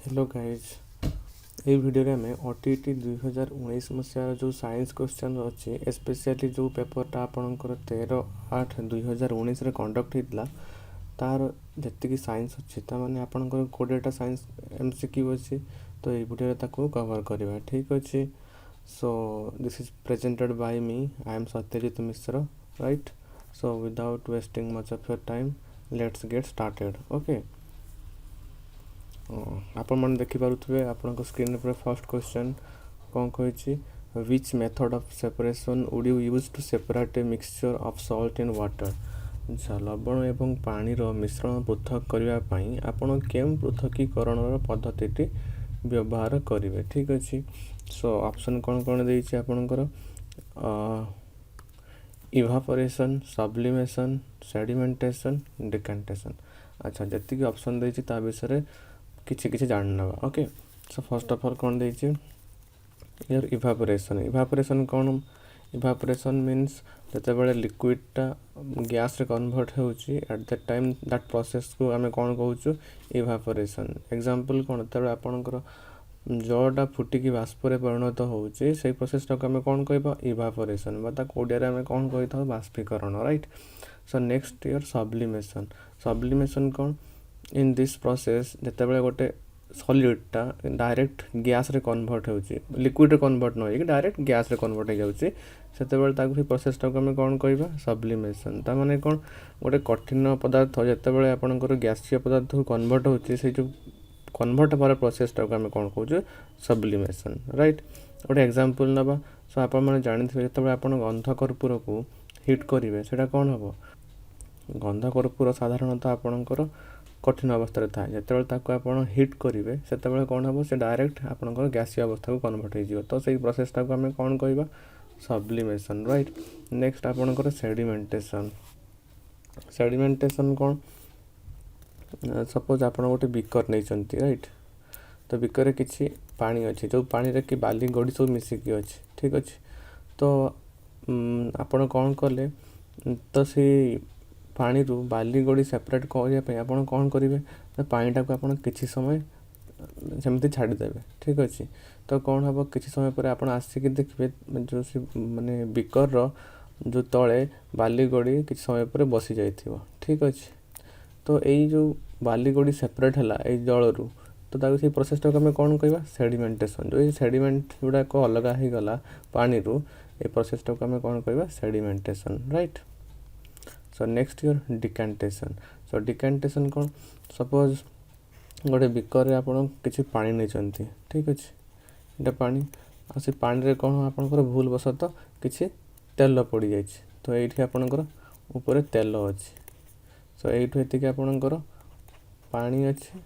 Hello guys ये video में OTT 2019 मसीहार जो साइंस क्वेश्चन अच्छे स्पेशली जो पेपरटा आपंकर 13/8/2019 कंडक्ट होता तार जी साइंस अच्छी ताने आपंकर 20टा साइंस एमसीक्यू अच्छी तो ये वीडियो कवर करवा ठीक अच्छे। So this is presented by me I am Satyajit Mishra right. So without wasting much of your time let's get started okay. आपण मैंने देखिपे आपण स्क्रीन पर फर्स्ट क्वेश्चन कौन कही which method of separation would you use to separate a mixture of salt and water. लवण एवं पानीर मिश्रण पृथक करने आपण केम पृथकीकरण पद्धति व्यवहार करेंगे ठीक अच्छे। सो ऑप्शन कौन कौन देती आपणकर इवापोरेशन सब्लिमेशन सेडिमेंटेशन डिकांटेशन। अच्छा जी ऑप्शन देती ता विषय किसी किसी जान ना okay. So first of all कौन देती यार इवापोरेशन कौन इवापोरेशन मीन्स जिते लिक्विडटा गैस रे कन्वर्ट होची at that time that process को आम कौन कहूँ इवापोरेशन। एग्जांपल कौन तेरे आपणकर जलटा फुटिकी बाष्प परिणत होची से प्रोसेसटा को आम कौन कह इवापोरेशन ओडिया आम कौन कही था बाष्पीकरण right. So next year sublimation sublimation कौन इन दिस प्रोसेस जिते गोटे सॉलिडटा डायरेक्ट गैस रे कन्वर्ट होची लिक्विड रे कन्वर्ट न हो डायरेक्ट गैस रे कन्वर्ट हो जाउची से प्रोसेसटा को आम कौन कहवा सब्लिमेशन। ता माने कौन गोटे कठिन पदार्थ जिते आपंकर गैसीय पदार्थ को कन्वर्ट होची से जो कन्वर्ट हमारे प्रोसेसटा को आम कौन कहूँ सब्लिमेशन राइट। गोटे एग्जांपल नवा सो आप जानते जो आप गंध कर्पूर को हिट करेंगे से कौन हम गंध कर्पूर साधारणतः आपणकर कठिन अवस्था थाए जो आप हिट करेंगे से कौन हम से डायरेक्ट आपंकर गैसीय अवस्था को कन्वर्ट हो तो सही प्रोसेसटा को आम कौन कहवा सब्लिमेशन राइट। नेक्स्ट आपंकर सेडिमेंटेशन सेडिमेंटेशन कौन सपोज आप गोटे बिकर नहीं राइट तो बिकर किसी पानी अच्छे जो पानी रे कि बाली गड़ी सब मिसिकी अच्छे ठीक अच्छे तो आपण कौन कले तो सी पानी रू बाली गड़ी सेपरेट करने आप कौन करेंगे तो पानीटा को आप किसी समय सेमती छाड़देवे ठीक अच्छे तो कौन हम किसी समय पर आप आसिक देखिए जो सी माने बिकर जो तले बाली गड़ी किसी समय पर बसी जाइए ठीक अच्छे तो यही जो बाली गड़ी सेपरेट है जल रू तो से प्रोसेसटा को आम कौन कहवा सेडिमेंटेशन जो सेडिमेंट गुड़ाक अलग हो गला पानी रू ये प्रोसेसटा को आम कौन कहवा sedimentation right. So next year decantation so decantation कौन सपोज गोटे बिकर आप किसी पानी नहीं ठीक अच्छे ये पानी आ से पानी रे कौन आपंकर भूल बसत किसी तेल पड़ जाए तो ये आपंकर ऊपर तेल अच्छे सो ये आपंकर पानी अच्छे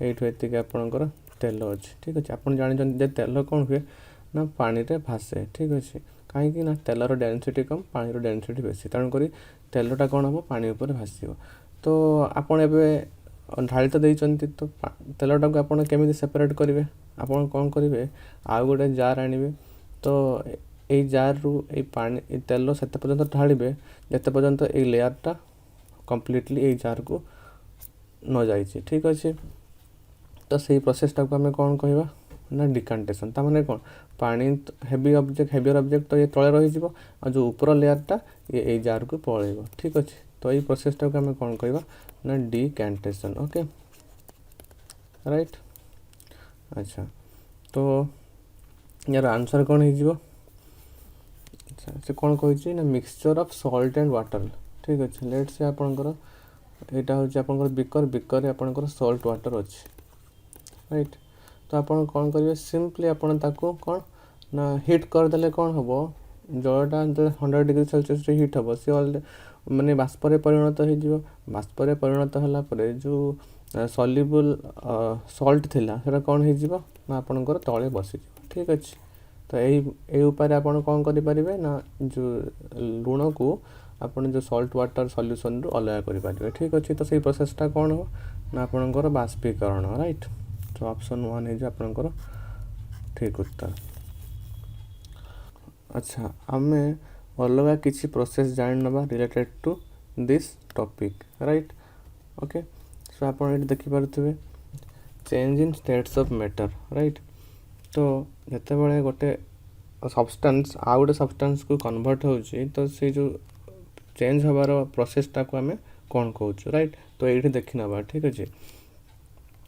ये आपंकर तेल अच्छे ठीक अच्छे आप जानते तेल कौन हुए ना पानी रे भासे ठीक अच्छे कहीं तेलर डेनसीटी कम पानी डेनसीटी बेसी तेणुक तेलटा कौन हम पानी उपर भाषो तो आपड़ ए ढाली तो देते तो तेलटा को आपड़ केमी सेपरेट करेंगे आप कौन करेंगे आउ गोटे जार आने तो ये जार रु पानी तेल से पर्यंत ढाड़े जिते पर्यंत ये लेयरटा कम्प्लीटली ये जार को न जाइए ठीक अच्छे तो सही प्रोसेसटा को आम कौन कहवा ना डिकांटेशन ता माने कौन पानी हेवियर ऑब्जेक्ट तो ये तले रही आ जो ऊपर लेयरटा ये जार को पलैब ठीक अच्छे तो ये प्रोसेसटा को आम कौन कहवा ना डिकांटेशन ओके राइट। अच्छा तो यार आंसर कौन हो अच्छा से कौन कही ना mixture of salt and water ठीक अच्छे लेट से आपंकर यहाँ हूँ आप बिकर बिकर आपंकर सॉल्ट वाटर अच्छे राइट तो आप कौन करेंगे सिंपली आपन ताको कौन ना हिट करदे कौन हम जलटा जो 100 डिग्री सेल्सियस हिट हम सी माने बाष्प परिणत हो बाष्प परिणत है जो सॉल्युबल सॉल्ट थिला सेटा कौन हो आपंकर तले बसी ठीक अच्छे तो यही उपाय आप कौन करें ना जो लुण को आपन जो सॉल्ट वाटर सॉल्यूशन रु अलग करें ठीक अच्छे तो सही प्रोसेसटा कौन हो ना आपंकर बाष्पीकरण राइट। तो ऑप्शन 1 है जो आपंकर ठीक उत्तर। अच्छा आम अलग किसी प्रोसेस जान नवा related to this topic right okay. So आप देखिपे change in states of matter right. तो जितेबाला गोटे सब्सटेंस आउ गोटे सब्सटेंस को कन्वर्ट होची तो से जो चेंज हबार प्रोसेसटा को आम कौन कहूँ राइट। तो ये देखी नवा ठीक अच्छे।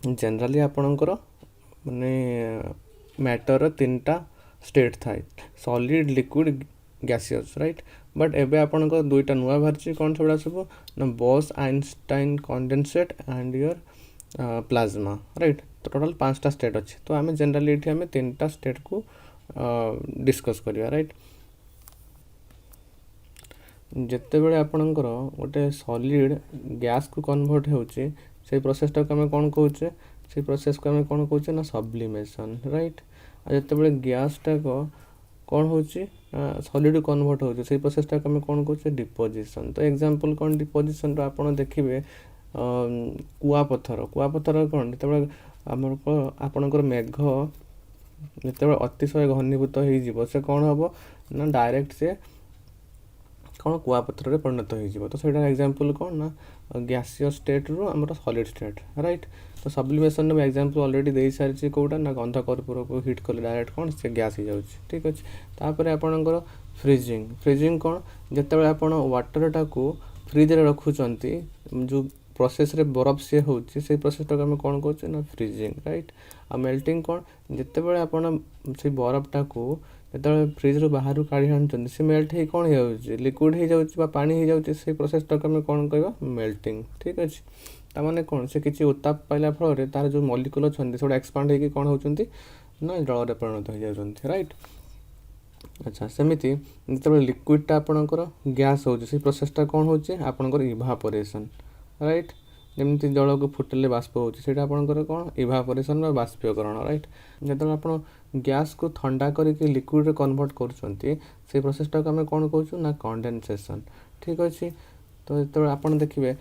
जनरली आपणकर माने मैटर 3टा स्टेट थाए solid liquid gaseous right. But एबे आपणकर 2टा नुआ बाहर कौन से सब ना boss Einstein condensate and your plasma right. तो टोटल 5टा स्टेट अच्छे। तो आम जनरली ये आम 3टा स्टेट को डिस्कस करिया राइट। जिते बड़े आपणकर गोटे सॉलिड गैस को कन्वर्ट होची से प्रोसेसटा को आम कौन कहूचे से प्रोसेस को आम कौन कहूचे ना सब्लिमेशन राइट। आ जिते बड़े गैसटा को कौन होची सॉलिड कन्वर्ट होची से प्रोसेसटा को आम कौन कहूचे डिपोजिशन। तो एग्जांपल कौन डिपोजिशन रो आपण देखिबे कुआपथर कौन जिते आमर आपणकर मेघ जिते अतिशय घनीभूत हो से कौन हम ना डायरेक्ट से कौन कुआपथर रे परिणत हो। तो सेटा एग्जांपल कौन ना गैसियस स्टेट रू आमर सॉलिड स्टेट राइट। तो सब्लिमेशन में एग्जांपल ऑलरेडी दे सारी कोटा ना गंध कर्पूर को हिट कले डायरेक्ट कौन से गैस हो जाउछि ठीक अच्छे। तापर आपणकर फ्रीजिंग कौन जिते आपण वाटरटा को फ्रिज रे रखुचंती जो प्रोसेस रे बरफ से होची से प्रोसेसटा को आम कौन कहूँ ना फ्रीजिंग राइट। आ मेल्टिंग कौन जिते बड़े आपण से बरफटा को जो फ्रिज रू बाहर काढ़ी आनुचंती से मेल्ट हो कौन हो लिक्विड हो जाउछि बा पानी हो जाउछि से प्रोसेसटा को आम कौन कहबा मेल्टिंग ठीक अच्छे। तामाने कौन से किसी उत्ताप पाइला फल तार जो मॉलिक्यूल अच्छे से एक्सपांड होकर कौन होचंती ना जल रे परिणत हो जाउछंती राइट। अच्छा सेमिति जिते लिक्विडटा आपणकर गैस होची से प्रोसेसटा कौन होची आपणकर इवापोरेशन राइट। जमी जल को फुटेले बाष्प होची सेटा आपणकर कौन इवापोरेशन बा बाष्पीकरण राइट। जब आप गैस को ठंडा करके लिक्विड रे कन्वर्ट करुचंती से प्रोसेसटा को आम कौन कहूँ ना कंडेनसेशन ठीक अच्छे। तो जो आप देखिए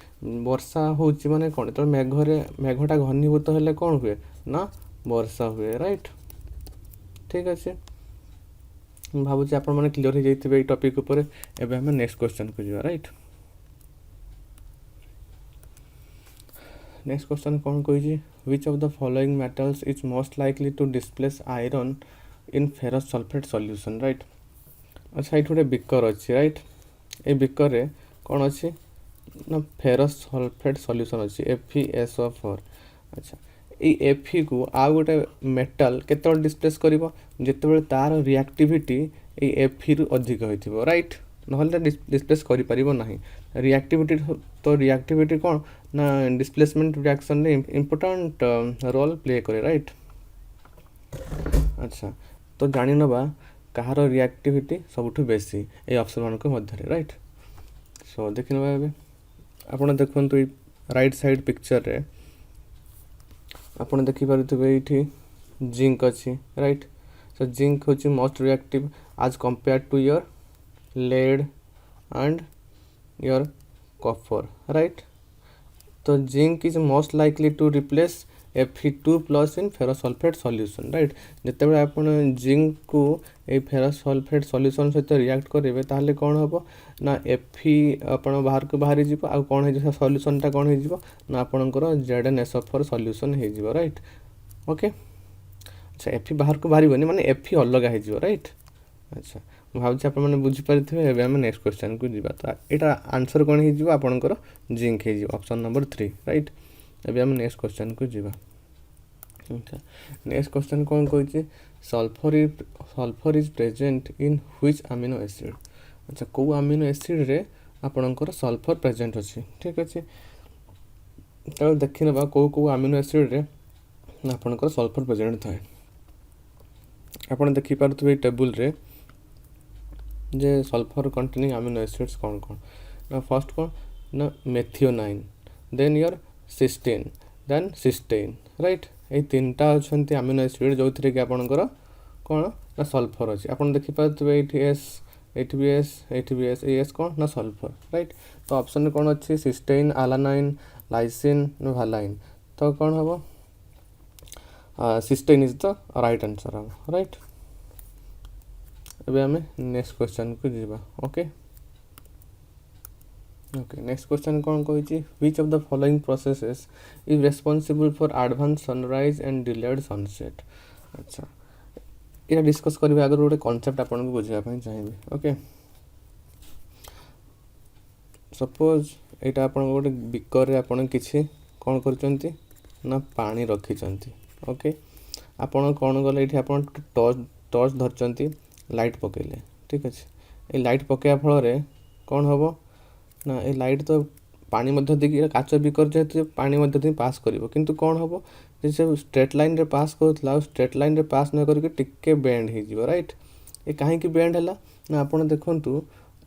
वर्षा होची माने कौन जो मेघटा घनीभूत हेले कौन हुए ना वर्षा हुए राइट ठीक अच्छे। भावुँ आप क्लीयर हो जाइए टॉपिक उपर। एबे हम नेक्स्ट क्वेश्चन को जावा राइट। नेक्स्ट क्वेश्चन कौन कही which of the following metals is most likely to displace iron in ferrous sulphate solution right. अच्छा ये गोटे बिकर अच्छी राइट। ये बिकर रे कौन अच्छी ना फेरस सल्फेट सॉल्यूशन अच्छी FeSO4। अच्छा ये Fe को आउ गोटे मेटल केत डिस्प्लेस कर जिते तार रिएक्टिविटी ये Fe रु अधिक हो राइट ना डिस्प्लेस करें रिएक्टिविटी। तो रिएक्टिविटी कौन ना डिस्प्लेसमेंट रिएक्शन रे इम्पोर्टेंट रोल प्ले करे राइट। अच्छा तो जानी नवा कहार रिएक्टिविटी सबुठ बेसी ये ऑप्शन मान के मध्य राइट। सो देखि नवा एबे आपण देखंतु राइट साइड पिक्चर रे आपण देखि पारुथबे एठी जिंक अच्छी राइट। सो जिंक होची most reactive as compare to your lead and your copper right। तो zinc is most likely to replace Fe2 plus in ferrous sulphate solution right. जिते बड़े आप जिंक को ये फेरस सल्फेट सॉल्यूशन सहित react करेंगे ताहले कौन हम ना Fe आपण बाहर को बाहरी जीव आ कौन हो सॉल्यूशनटा कौन हो ना आपणकर ZnSO4 सॉल्यूशन हो राइट ओके। अच्छा Fe बाहर को बाहर माने Fe अलग हो राइट। अच्छा भावुँ आप बुझीपारे आम नेक्स्ट क्वेश्चन को जीवा। तो यहाँ आंसर कौन हो आपणकर जिंक हो ऑप्शन नंबर 3 राइट। एबे आम नेक्स्ट क्वेश्चन को जीवा। अच्छा नेक्स्ट क्वेश्चन कौन कही sulphur is present in which amino acid. अच्छा कौ अमीनो एसिड रे आपणकर सल्फर प्रेजेंट अच्छी ठीक अच्छे। तो देखी ना कौ कौ अमीनो एसिड रे आपणकर सल्फर प्रेजेंट थाए आप देखिपे टेबुल रे जे सल्फर कंटेनिंग अमीनो एसिड्स कौन कौन ना फर्स्ट कौन ना methionine then your cysteine then cystine right. ये 3टा अच्छा अमीनो एसिड जो थी कि आपणकर कौन ना सल्फर अच्छी आप देखिपे एस एस कौन ना सल्फर राइट। तो ऑप्शन कौन अच्छी सिस्टेन एलानाइन लाइसिन भालाइन। तो कौन हम cysteine is the right answer हम राइट। एबे हमें नेक्स्ट क्वेश्चन को जीवा ओके। ओके नेक्स्ट क्वेश्चन कौन कही which of the following processes is responsible for advance sunrise and delayed sunset. अच्छा ये डिस्कस करबे आगर गोटे कॉन्सेप्ट आपन को बुझिया पई चाहिए। ओके सपोज एटा आपन गोटे बिकर रे आपन किछि कोन करचंती ना पानी रखिचंती। ओके आपन कोन गले एठी आपन टॉर्च धरचंती लाइट पकेले ठीक अछि ए लाइट पकेया फल रे कोन हबो ना ए लाइट तो पानी मध्य देखि काच बिकर जेते पानी मध्य दे पास करिवो किंतु कोन हबो जे से स्ट्रेट लाइन रे पास करथला स्ट्रेट लाइन रे पास न करके टिके बेंड हे जिवो राइट। ए काहे की बेंड हला ना आपन देखंतु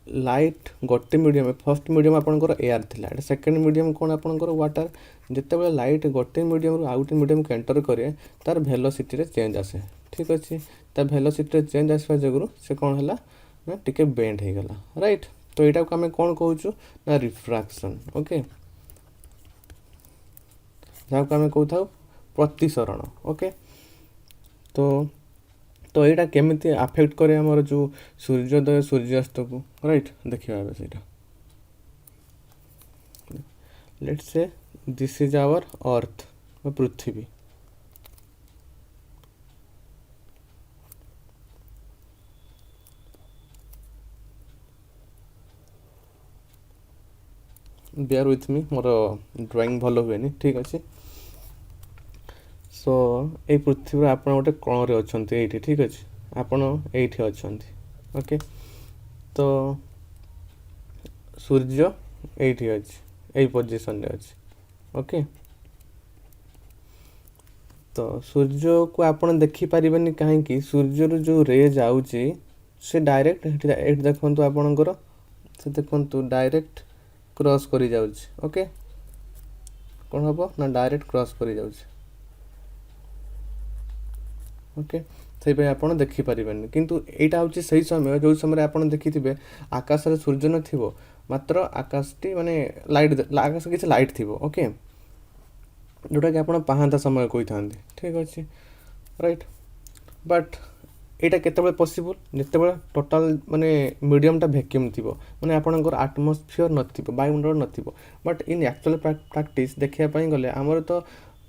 लाइट गोटे मीडियम फर्स्ट मीडियम आपनकर एयर थिला एटा सेकंड मीडियम कोन आपनकर वाटर जते बेले लाइट गोटे मीडियम रु आउट मीडियम के एंटर करे तार वेलोसिटी रे चेंज आसे ठीक अछि तार वेलोसिटी रे चेंज आसवा जगरु से कोन हला ना टिके बेंड हे गला राइट। तो एटा को हमें कोन कहउछु ना रिफ्रैक्शन। ओके जा को हमें कहथाउ प्रतिसरण। ओके तो एटा केमिति अफेक्ट करे हमर जो सूर्योदय सूर्यास्त को राइट देखिबा बे सेटा। Let's say this is our earth पृथ्वी bear with me more drawing भलो हुए नहीं ठीक अच्छे। सो ये पृथ्वी आप गोटे कण रे अच्छा ये ठीक अच्छे आपड़ ये अच्छा। ओके तो सूर्य ये अच्छे पोजिशन रे अच्छे। ओके तो सूर्य को आपन देखि पारिबेनी कहीं सूर्य रो जो रे जाउची से डायरेक्ट एट देखंतु आपनकर से देखंतु डायरेक्ट क्रॉस करी जाउची। ओके कोन हबो ना डायरेक्ट क्रॉस करी जाउची। ओके से पे आपन देखि पारिबेनी किंतु एटा होची सही समय जो समय आपन देखिथिबे आकाश रे सूर्य न थिबो मात्र आकाशटी माने लाइट आकाश किछ लाइट थिबो। ओके जोटा कि आपन पाहांता समय कोइ थांती ठीक अछि राइट बट एटा केते बेले पॉसिबल जते बेले टोटल माने मीडियम टा वैक्यूम थिबो माने आपनकर एटमॉस्फेयर नथिबो वायुमंडल नथिबो। बट इन एक्चुअल प्रैक्टिस देखिया पई गले हमर तो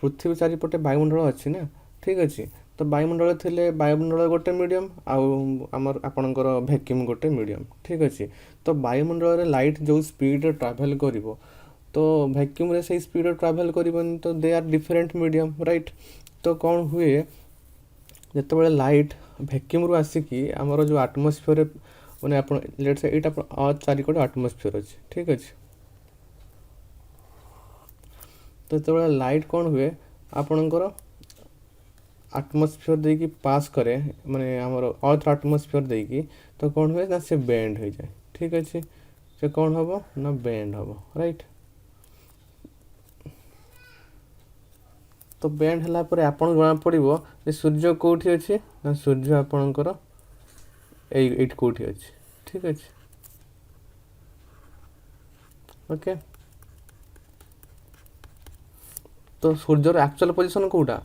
पृथ्वी चारि पटे वायुमंडल अछि ना ठीक अछि। तो वायुमंडल थिले वायुमंडल गोटे मीडियम आमर आपनकर वैक्यूम गोटे मीडियम ठीक अछि। तो वायुमंडल रे लाइट जो स्पीड रे ट्रैवल करिवो तो वैक्यूम रे से स्पीड रे ट्रैवल करिवन तो they are different medium right. तो कौन हुए जते बेले लाइट वैक्यूम रु आसिकी हमर जो एटमॉस्फेयर माने आपन लेट्स से एटा अर्थ चारि कोटे एटमॉस्फेयर अछि ठीक अछि। तो जते बेले लाइट कौन हुए आपनकर एटमॉस्फेयर देकी पास करे माने हमर अर्थ एटमॉस्फेयर देकी तो कौन हुए ना से बेंड हो जाए ठीक अछि। से कौन हबो ना बेंड हबो राइट। तो बेंड हला परे आपन जणा पड़िबो जे सूर्य कोठी अछि ना सूर्य आपनकर एट कोठी अछि ठीक अछि। ओके तो सूर्य रो एक्चुअल पोजीशन कोटा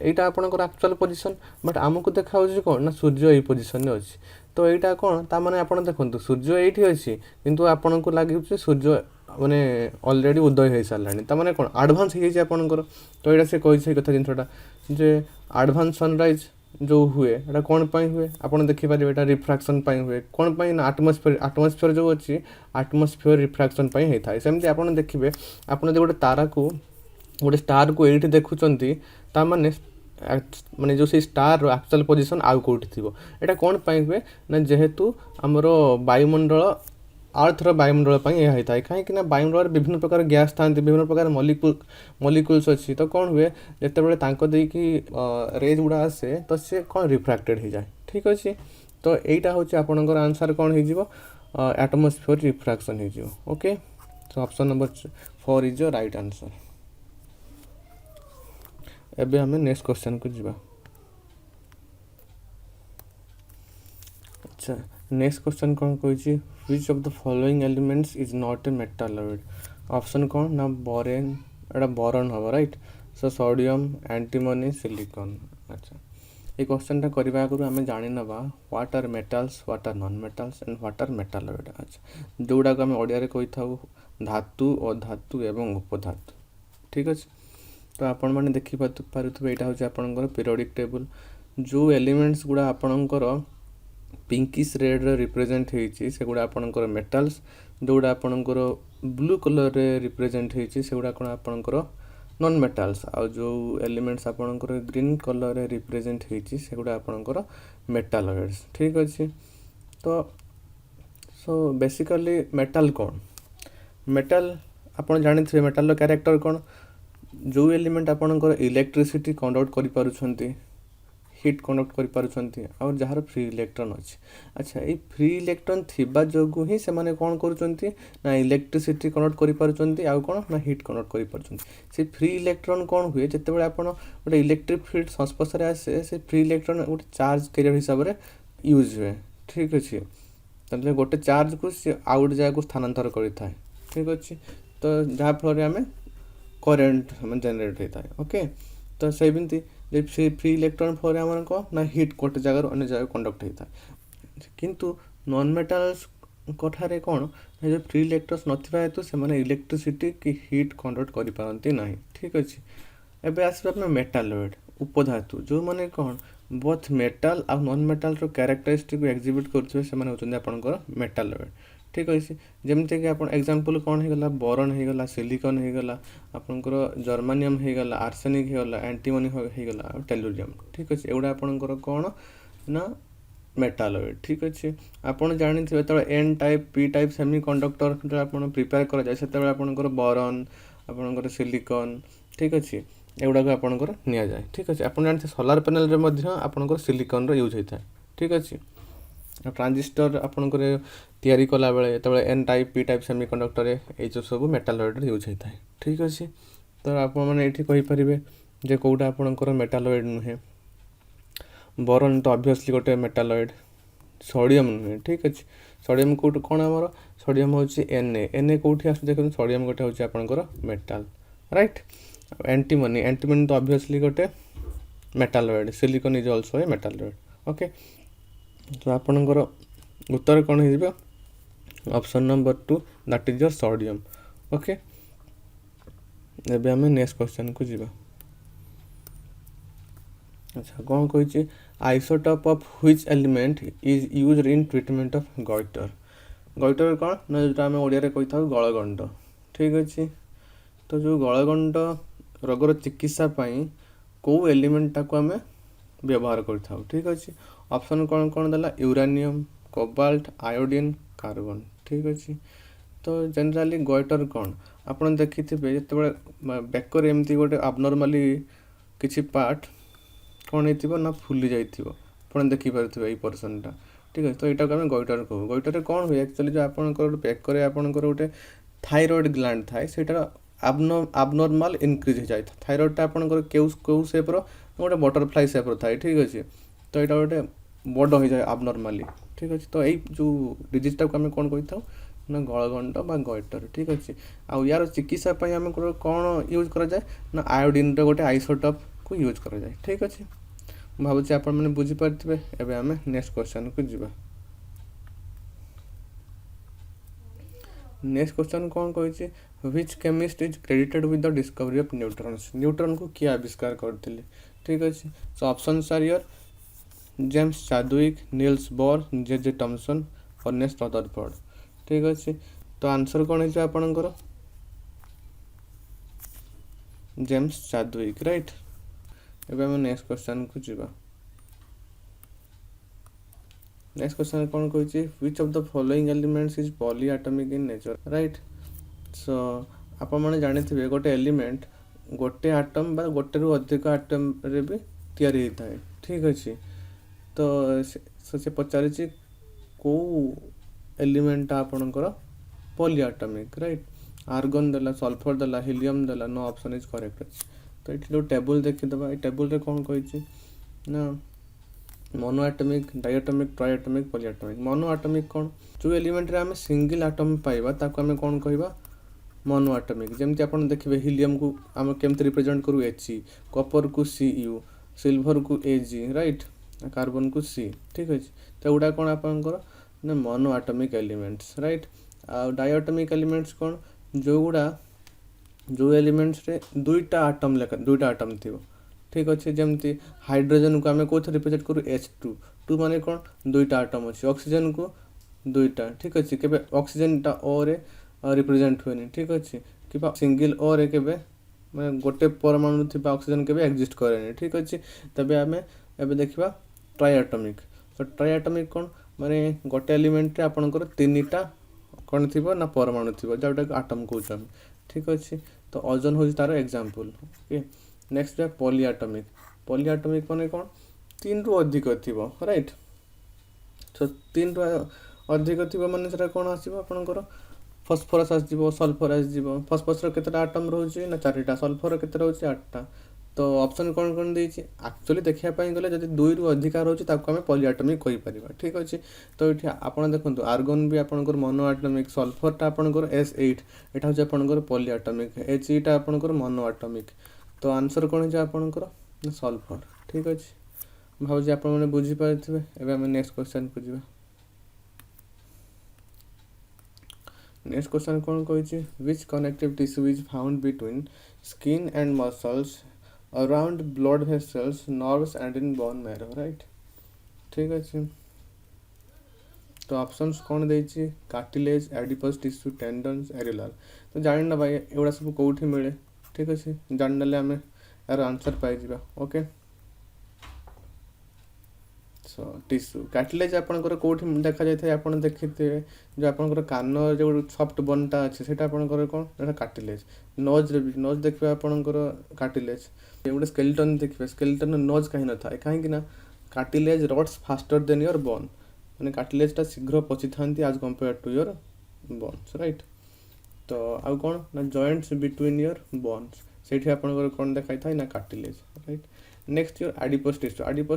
एटा आपनकर एक्चुअल पोजीशन बट हमकु देखाउ जे कोन ना सूर्य ए पोजीशन रे अछि। तो एटा कोन ता माने आपन देखंतु सूर्य एठी अछि किंतु आपनकु लागि जे सूर्य माने ऑलरेडी उदय हे सारलानी ता माने कोन एडवांस हे जे आपनकर। तो एटा से कहि छै कथा जिनसटा जे एडवांस सनराइज जो हुए एटा कोन पई हुए आपन देखि पारे एटा रिफ्रैक्शन पई हुए कोन पई ना एटमॉस्फेयर जो अछि एटमॉस्फेयर रिफ्रैक्शन पई हे थाय। सेमति आपन देखिबे आपन जे गोटे तारा को गोटे स्टार को एठी देखुचंती ता माने माने जो से स्टार रो एक्चुअल पोजीशन आउ कोठी थिबो एटा कोन पई हुए ना जेहेतु हमरो वायुमंडल अर्थ रो वायुमंडल पई ए हेताय काहे कि ना वायुमंडल विभिन्न प्रकार गैस थांती विभिन्न प्रकार मॉलिक्यूल्स अछि। तो कोन हुए जते बेले तांको देई कि रेज उडा आसे तो से कोन रिफ्रैक्टेड हे जाय ठीक अछि। तो एटा होछि आपनकर आंसर कोन हे जिवो एटमॉस्फेयर रिफ्रैक्शन हे जिवो। Okay so option number 4 is the right answer. एबे हमें नेक्स्ट क्वेश्चन को जिबा। अच्छा नेक्स्ट क्वेश्चन कौन कही which of the following elements is not a metalloid. Option कौन ना बोरेन एटा बोरॉन हबो right. So sodium antimony silicon. अच्छा ये क्वेश्चनटा करने आगु आम जानी नवा what are metals, what are non metals and what are metalloid. अच्छा जोड़ा आम ओडिया कही था धातु, अधातु एवं उपधातु। ठीक अच्छे, तो आपण मैंने देखी पारे यहाँ हूँ आपंकर पीरियोडिक टेबल। जो एलिमेंट्स गुड़ा आपणकर पिंकिश रेड रिप्रेजेंट होती से गुड़ा आपणकर मेटाल्स, जोड़ा आपणकर ब्लू कलर रे रिप्रेजेंट होती से गुड़ा कौन आपणकर नॉन मेटाल्स। आ जो एलिमेंट्स आपणकर ग्रीन कलर रे रिप्रेजेंट होती से गुड़ा आपणकर मेटालॉइड्स। ठीक अच्छे, तो सो बेसिकली मेटाल कौन, मेटाल आपन जानी थे मेटाल कैरेक्टर कौन, जो एलिमेंट आपणकर इलेक्ट्रिसिटी कंडक्ट करि पारुछंती, हिट कंडक्ट करि पारुछंती और जहार फ्री इलेक्ट्रॉन अच्छे। अच्छा ये फ्री इलेक्ट्रॉन थिबा जोगु ही से माने कोन करूछंती ना इलेक्ट्रिसिटी कंडक्ट करि पारुछंती आ कोन ना हिट कंडक्ट करि पारुछंती। से फ्री इलेक्ट्रॉन कोन हुए जते बेले आपण गोटे इलेक्ट्रिक फील्ड संस्पर्श रे आसे, से फ्री इलेक्ट्रॉन गोटे चार्ज कैरियर हिसाब रे यूज हुए। ठीक अच्छे, तले गोटे चार्ज को से आउट जगह को स्थानांतर करिथाय। ठीक अच्छे, तो जहाँ फल आम करेन्ट जेनेट होता है। ओके, तो सेमती फ्री इलेक्ट्रॉन फल आम कौन ना हिट गोटे जगार अन्य जगह कंडक्ट होता है। किंतु नॉन मेटाल्स कठारे कौन जो फ्री इलेक्ट्रॉन्स नथिबा हेतु से इलेक्ट्रिसिटी कि हिट कंडक्ट करि पारंती नाही। ठीक अच्छे, एबे आसबा अपना मेटालॉइड उपधातु जो माने कौन बोथ मेटाल आ नॉन मेटाल रो कैरेक्टरिस्टिक को एग्जिबिट करथुवे से माने होचंदी आपनकर मेटालॉइड। ठीक अच्छे, जमती कि आप एग्जांपल कौन होगा बोरन होगा, सिलिकॉन होगा, आपनकर जर्मानियम होगा, आर्सेनिक होगा, एंटीमनी होगा, टेलुरियम। ठीक अच्छे, एगुड़ा आपनकर कौन ना मेटालॉइड। ठीक अच्छे, आपन जानिथिबे त N type P type semiconductor जो आपन प्रिपेयर करा जाय सेते आपनकर बोरन, आपनकर सिलिकॉन। ठीक अच्छे, एगुड़ा को आपनकर निया जाय। ठीक अच्छे, आपन जानते सोलार पैनल रे मध्य आपनकर सिलिकॉन रो यूज होता है। ठीक अच्छे, ट्रांजिस्टर आपनकर तैयारी कला बेले जो N type P type semiconductor ये जो सब मेटालॉइड यूज होता है। ठीक अच्छे, तो आप मैंने ये कहींपर जे कौटा आपनकर मेटालॉइड नुहे, बोरन तो ऑब्वियसली गोटे मेटालॉइड, सोडियम नुहे। ठीक अच्छे, सोडियम कौट कौन आमर सोडियम हूँ एन ए कौटी आस देखते सोडियम गोटे हूँ आपनकर मेटाल। राइट, एंटीमनी, एंटीमनी तो ऑब्वियसली गोटे metalloid, silicon is also a metalloid. Okay, तो आपनकर उत्तर कौन हो option number 2 that is your sodium. Okay, एबे हमें नेक्स्ट क्वेश्चन को जीवा। अच्छा कौन कही isotope of which element is used in treatment of goitre. Goitre कौन ना जो आम ओडिया कही था गलगंड। ठीक अच्छे, तो जो गलगंड रोगर चिकित्सा कौ एलिमेंट को आम व्यवहार करता। ठीक अच्छे, ऑप्शन कौन कौन देला यूरानियम, कोबाल्ट, आयोडीन, कार्बन। ठीक अच्छे, तो जनरली गॉइटर कौन आपन देखिथिबे जते बेकर एमती गोटे आबनॉर्मली किछि पार्ट कौन होइथिबो ना फुली जाइथिबो, आपन देखि पारथिबे एई पर्सनटा। ठीक है, तो एटा को हम गॉइटर कहू। गॉइटर कौन हुए एक्चुअली जो आपनकर बेकर आपनकर गोटे थायराइड ग्लैंड थाए सेटा आबनॉर्मल इंक्रीज हो जाए। थायराइडटा आपनकर केउ शेप रो गोटे बटरफ्लाई शेप रो थाए। ठीक अच्छे, तो यहाँ गोटे बड़ हो जाए आबनॉर्मली। ठीक अच्छे, तो यही जो डिजीजटा को आम कौन कही था ना गलगंड बा गॉइटर। ठीक अच्छे, आउ यार चिकित्सा आम कौन यूज करा जाए ना आयोडीन गोटे आइसोटोप को यूज करा जाए। ठीक अच्छे, भावुँ आपण मैंने बुझीपारे। एवं आम नेक्स्ट क्वेश्चन को जीवा। नेक्स्ट क्वेश्चन कौन कही which chemist is credited with the discovery of neutrons. Neutron को किए आविष्कार करते। ठीक अच्छे, so options are your James Chadwick, Niels Bohr, J Thomson, Ernest Rutherford. ठीक अच्छे, तो आंसर कौन है आपनकर जेम्स चाडविक। राइट, एबे हम नेक्स्ट क्वेश्चन को जीवा। नेक्स्ट क्वेश्चन कौन कही which of the following elements is polyatomic in nature. Right, so आप मैंने जानी गोटे एलिमेंट गोटे आटम बा गोटे रु अधिक आटम रे भी तैयारी होता है। ठीक अच्छे, तो से पचारि कौ एलिमेंट आपनकर पॉलीएटॉमिक। राइट, आर्गन देला, सल्फर देला, हिलियम देला, नो ऑप्शन इज करेक्ट अच्छे। तो ये जो टेबल देखीदबा ये टेबल रे कौन कही ना mono atomic, diatomic, triatomic, polyatomic. Mono atomic कौन जो एलिमेंट रे आम सिंगल एटॉम पाइबा ताको आम कौन कहबा मोनो एटॉमिक। जमती आप देखिए हिलियम को आम केमती रिप्रेजेंट करू He, कॉपर को Cu, सिल्वर को Ag राइट कार्बन को C ठीक अच्छे तो एगुड़ा कौन आपंकर ना मोनो आटमिक एलिमेंट्स राइट आ डायटमिक एलिमेंट्स कौन जो गुड़ा जो एलिमेंट्स रे दुईटा आटम लेखा दुईटा आटम थी ठीक अच्छे जमती हाइड्रोजन को आम कौन रिप्रेजेंट करूँ H2 टू माने कौन दुईटा आटम अच्छे ऑक्सीजन को दुईटा ठीक अच्छे के ऑक्सीजन टा ओ रे रिप्रेजेंट हुए ठीक अच्छे कि सिंगल ओ रे के मैं गोटे परमाणु थी ऑक्सीजन के एक्जिस्ट करे ठीक अच्छे तबे आम एबे देखा ट्राइएटमिक तो ट्राइएटमिक कौन माने गोटे एलिमेंट रे आपनकर तीनटा कौन थी ना परमाणु थी जोटा आटम कौन ठीक अच्छे तो ओजोन हूँ तार एग्जांपल ओके नेक्स्ट है पॉलीएटमिक माने कौन 3 रु अधिक थी राइट तो 3 रु अधिक थी माने सेटा कौन आसीबो आपनकर फॉस्फोरस आसीबो सल्फर आसीबो फॉस्फोरस रो केतेटा आटम रहउची ना 4टा सल्फर रो केते रहउची 8टा तो ऑप्शन कौन कौन देछि एक्चुअली देखिया पाई गले जदि 2 रु अधिक रहउची ताको हमें पॉलीएटमिक कहि परिबा ठीक अछि तो एठी आपण देखंतु आर्गन भी आपनकर मोनो एटॉमिक सल्फर ता आपनकर S8 एटा होची आपनकर पॉलीएटमिक He ता आपनकर मोनो एटॉमिक तो आंसर कौन है आपनकर सल्फर ठीक अछि भाउजी आपण माने बुझी पाइथिबे एबे हम नेक्स्ट क्वेश्चन को जिबा नेक्स्ट क्वेश्चन कौन कहिछि which connective tissue is found between skin and muscles around blood vessels nerves and in bone marrow right ठीक अच्छे तो ऑप्शंस कौन देछि cartilage adipose tissue tendons areolar तो जानि ना भाई एगुड़ा सब कोठी मिले ठीक अच्छे जान नले हमें यार आंसर पाई जिबा ओके सो टिश्यू कार्टिलेज आपनकर कोठी देखा जाय थाय आपन देखिते जो आपनकर कान जो सॉफ्ट बोनटा अछि सेटा आपनकर कोन एटा कार्टिलेज नोज रे नोज देखबे आपनकर कार्टिलेज एगुड़ा स्केलेटन देखबे स्केलेटन नोज कहीं न थाए काहे कि ना cartilage rots faster than your bone माने कार्टिलेज टा शीघ्र पची थांती as compared to your bones right तो आ कोन ना जॉइंट्स बिटवीन योर बोन्स सेठी आपनकर कोन देखाई थाय ना cartilage right next your adipose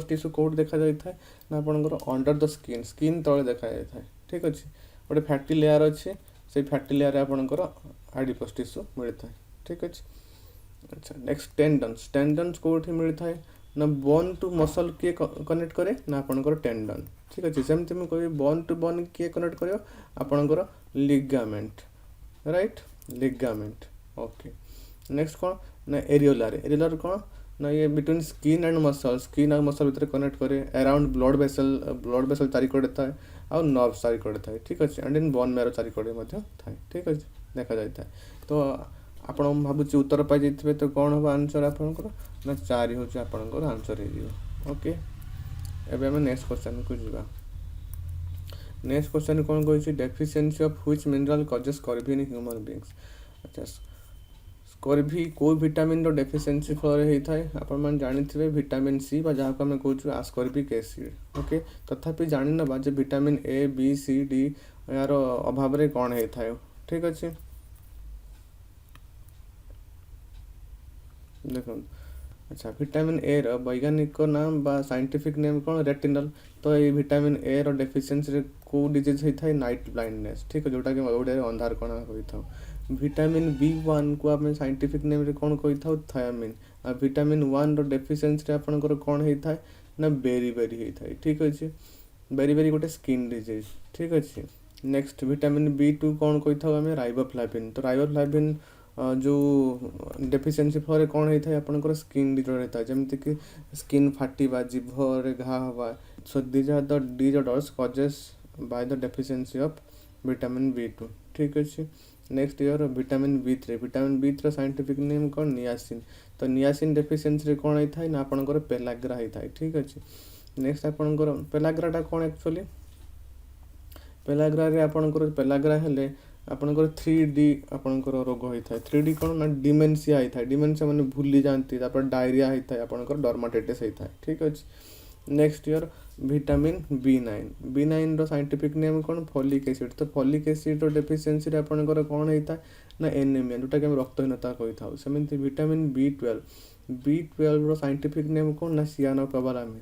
tissue कोड देखा जाय थाय ना आपनकर अंडर द स्किन तळे देखा जाय थाय ठीक अछि गोटे फैटी लेयर अछि से फैटी लेयर रे आपनकर एडिपोस टिश्यू मिल थाय ठीक अछि अच्छा नेक्स्ट टेंडन्स कोठी मिल थाय ना बोन टू मसल के कनेक्ट करे ना आपनकर टेंडन ठीक अछि सेमति हम कहि बोन टू बोन के कनेक्ट करियो आपनकर ligament right ligament okay next कोन ना एरियुलर कोन ना ये बिटवीन स्किन एंड मसल भीतर कनेक्ट करे अराउंड ब्लड वेसल चारिकड़े थाए आ नर्व चारिकड़े थाए ठीक अच्छे एंड इन बोन मैरो चारिकड़े मध्य थाए ठीक अच्छे देखा जाए था तो आपण भाबुची उत्तर पाई जैथिबे तो कौन हम आंसर आपनकर ना 4 होची आपनकर आंसर हे जिवो ओके एबे हम नेक्स्ट क्वेश्चन को जिबा नेक्स्ट क्वेश्चन कौन कहिछि deficiency of which mineral causes scurvy in human beings अच्छा स्कॉर्बी को विटामिन रो डेफिशिएंसी फल हे थाए आपण मान जानिथिबे विटामिन सी बा जाहा को हम कहउछु आस्कॉर्बिक एसिड ओके तथापि जानि न बा जे vitamin A B C D यार अभाव रे कोन हे थाए ठीक अछि देखो अच्छा विटामिन ए रो वैज्ञानिक नाम बा साइंटिफिक नेम कोन रेटिनल तो ये विटामिन ए रो डेफिशिएंसी रे को डिजीज हे थाए नाइट ब्लाइंडनेस ठीक है जोटा के ओडे अंधार कोना होई था विटामिन B1 को आप साइंटिफिक नेम रे कोन कहि थाउ थायमिन आ विटामिन 1 रो डेफिशिएंसी रे आपनकर कोन हे थाए ना बेरी हे थाए ठीक अछि बेरी गोटे स्किन डिजीज ठीक अछि नेक्स्ट विटामिन B2 कोन कहि थाउ हमें राइबोफ्लाविन तो राइबोफ्लाविन जो डेफिशिएंसी फॉर कोन हे थाए आपनकर स्किन डिजीज रहता जेमति कि स्किन फाटीबा जिभ रे घा हवा so these are the disorders causes by the deficiency of vitamin B2 ठीक अछि next here vitamin B3 scientific name कोन नियासिन तो नियासिन डेफिशिएंसी रे कोन हे थाए ना आपनकर पेलाग्रा हे थाए ठीक अछि नेक्स्ट आपनकर पेलाग्रा टा कोन एक्चुअली पेलाग्रा रे आपनकर पेलाग्रा हेले आपनकर 3D आपनकर रोग होई थाए 3D कोन ना डिमेंशिया हे थाए डिमेंशिया माने भूली जानती तापर डायरिया हे थाए आपनकर डर्माटाइटिस हे थाए ठीक अछि next here vitamin B9 row scientific name cone folic acid तो फोलिक एसिड रो डेफिशिएंसी रे आपनकर कोन हे थाए ना एनीमिया जोटा के हम रक्तहीनता कहि थाउ सेमिति विटामिन B12 रो साइंटिफिक नेम कोन ना सियानोकोबालामाइन